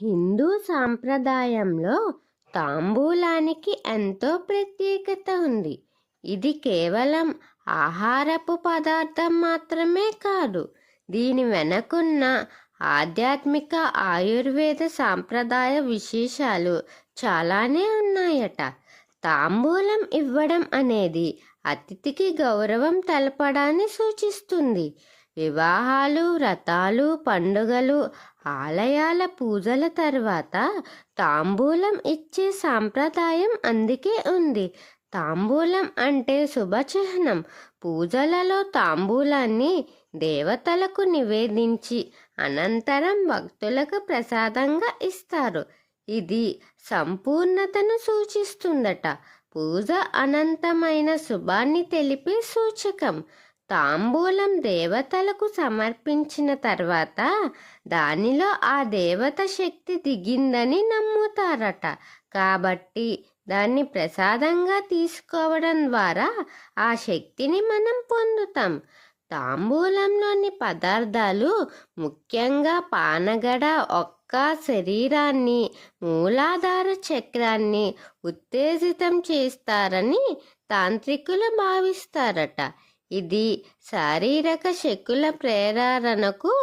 హిందూ సాంప్రదాయంలో తాంబూలానికి ఎంతో ప్రత్యేకత ఉంది. ఇది కేవలం ఆహారపు పదార్థం మాత్రమే కాదు, దీని వెనకున్న ఆధ్యాత్మిక ఆయుర్వేద సాంప్రదాయ విశేషాలు చాలానే ఉన్నాయట. తాంబూలం ఇవ్వడం అనేది అతిథికి గౌరవం తెలపడాన్ని సూచిస్తుంది. వివాహాలు, వ్రతాలు, పండుగలు, ఆలయాల పూజల తర్వాత తాంబూలం ఇచ్చే సాంప్రదాయం అందుకే ఉంది. తాంబూలం అంటే శుభచిహ్నం. పూజలలో తాంబూలాన్ని దేవతలకు నివేదించి అనంతరం భక్తులకు ప్రసాదంగా ఇస్తారు. ఇది సంపూర్ణతను సూచిస్తుందట. పూజ అనంతమైన శుభాన్ని తెలిపే సూచకం. తాంబూలం దేవతలకు సమర్పించిన తర్వాత దానిలో ఆ దేవత శక్తి దిగిందని నమ్ముతారట. కాబట్టి దాన్ని ప్రసాదంగా తీసుకోవడం ద్వారా ఆ శక్తిని మనం పొందుతాం. తాంబూలంలోని పదార్థాలు ముఖ్యంగా పానగడ ఒక్క శరీరాన్ని, మూలాధార చక్రాన్ని ఉత్తేజితం చేస్తారని తాంత్రికులు భావిస్తారట. ఇది శారీరక శక్తుల ప్రేరణకు